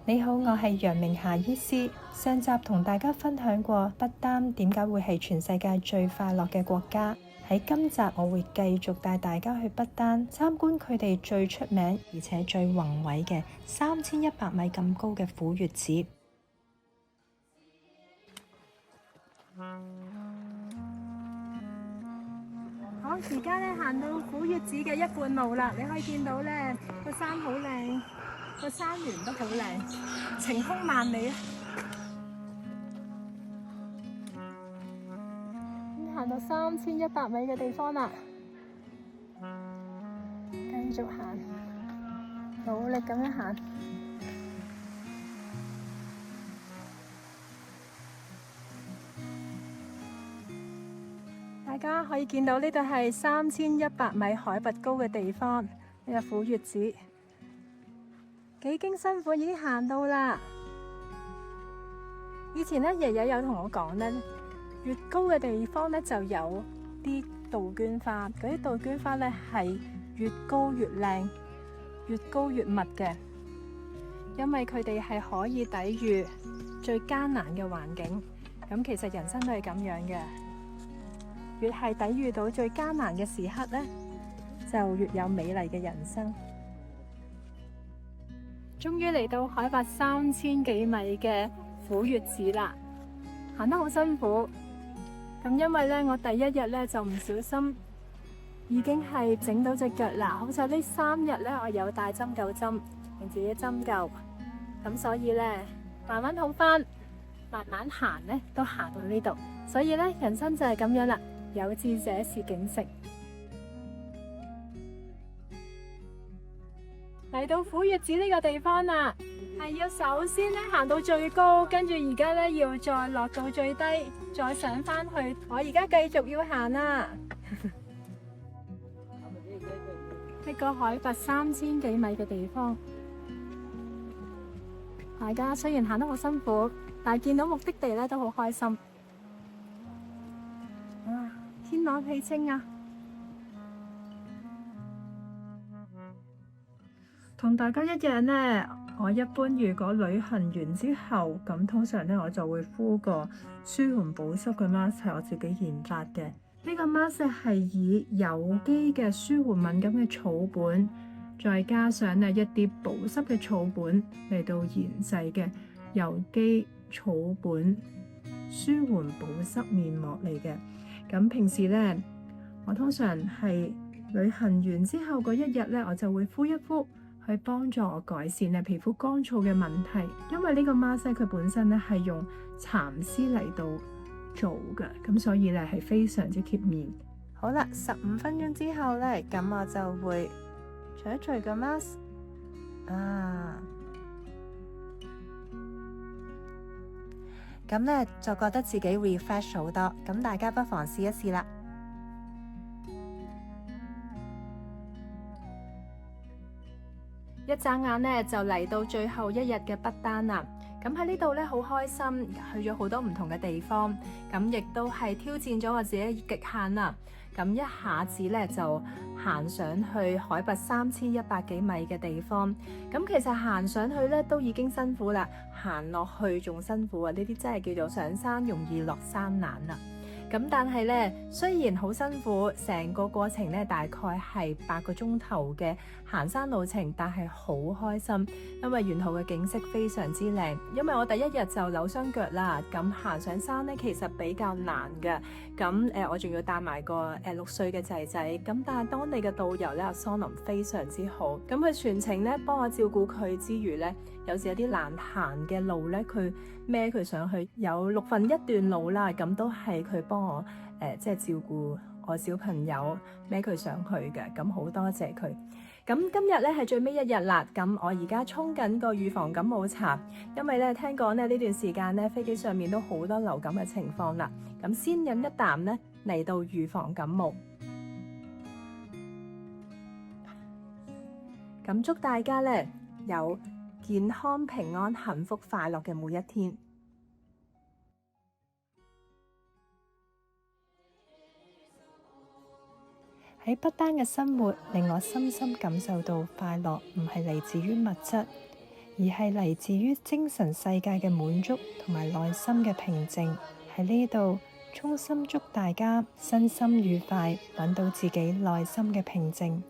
你好，我係楊明霞醫師。上集同大家分享過不丹點解會係全世界最快樂嘅國家。喺今集我會繼續帶大家去不丹參觀佢哋最出名而且最宏偉嘅3100米咁高嘅虎穴寺。好，而家咧行到虎穴寺嘅一半路啦，你可以見到咧個山好靚，個山巒都好靚，晴空萬里啊！行到3100米嘅地方啦，繼續行，努力咁樣行。大家可以見到呢度係3100米海拔高嘅地方，呢個虎穴寺。幾經辛苦已經行到啦。以前咧，爺爺有同我講咧，越高嘅地方咧就有啲杜鵑花，嗰啲杜鵑花咧係越高越靚，越高越密嘅，因為佢哋係可以抵禦最艱難嘅環境。咁其實人生都係咁樣嘅，越係抵禦到最艱難嘅時刻咧，就越有美麗嘅人生。終於嚟到海拔3000幾米嘅虎穴寺啦，行得好辛苦。咁因為咧，我第一日咧就唔小心，已經係整到隻腳啦。好彩呢3日咧，我有帶針灸針，用自己針灸，咁所以咧慢慢好返，慢慢行咧都行到呢度。所以咧，人生就係咁樣啦，有志者事竟成。嚟到虎穴寺呢個地方啦，係要首先咧行到最高，跟住而家咧要再落到最低，再上返去。我而家繼續要行啦。呢個海拔3000幾米嘅地方，大家雖然行得好辛苦，但係見到目的地咧都好開心。哇，天朗氣清啊！同大家一樣呢，我一般如果旅行完之後，咁通常呢我就會敷個舒緩保濕嘅 mask，係我自己研發嘅。呢個 mask 係以有機嘅舒緩敏感嘅草本，再加上呢一啲保濕嘅草本嚟到研製嘅有機草本舒緩保濕面膜嚟嘅。咁平時呢，我通常係旅行完之後嗰一日呢，我就會敷一敷，去幫助我改善咧皮膚乾燥嘅問題。因為呢個 mask 佢本身咧係用蠶絲嚟到做嘅，咁所以咧係非常之貼面。好啦，15分鐘之後咧，咁我就會除一除個 mask 啊，咁咧就覺得自己 refresh 好多。咁大家不妨試一試啦。一眨眼咧就嚟到最後一日嘅不丹啦。咁喺呢度咧好開心，去咗好多唔同嘅地方，咁亦都係挑戰咗我自己極限啦。咁一下子咧就行上去海拔3100幾米嘅地方。咁其實行上去咧都已經辛苦啦，行落去仲辛苦啊！呢啲真係叫做上山容易落山難啦。咁但係咧，雖然好辛苦，成個過程咧大概係8個鐘頭嘅行山路程，但係好開心，因為沿途嘅景色非常之靚。因為我第一日就扭傷腳啦，咁行上山咧其實比較難嘅。咁我仲要帶埋個6歲嘅仔仔，咁但係當地嘅導遊咧阿桑林非常之好，咁佢全程咧幫我照顧佢之餘咧，有時有啲難行嘅路咧，佢孭佢上去，有1/6段路啦，咁都係佢幫我即係照顧我小朋友孭佢上去嘅，咁好多謝佢。咁今日咧係最尾一日啦，咁我而家沖緊個預防感冒茶，因為咧聽講咧呢段時間咧飛機上面都好多流感嘅情況啦，咁先飲一啖咧嚟到預防感冒。咁祝大家咧有健康、平安、幸福、快樂嘅每一天。喺不丹嘅生活令我深深感受到快樂唔係嚟自於物質，而係嚟自於精神世界嘅滿足同埋內心嘅平靜。喺呢度衷心祝大家身心愉快，揾到自己內心嘅平靜。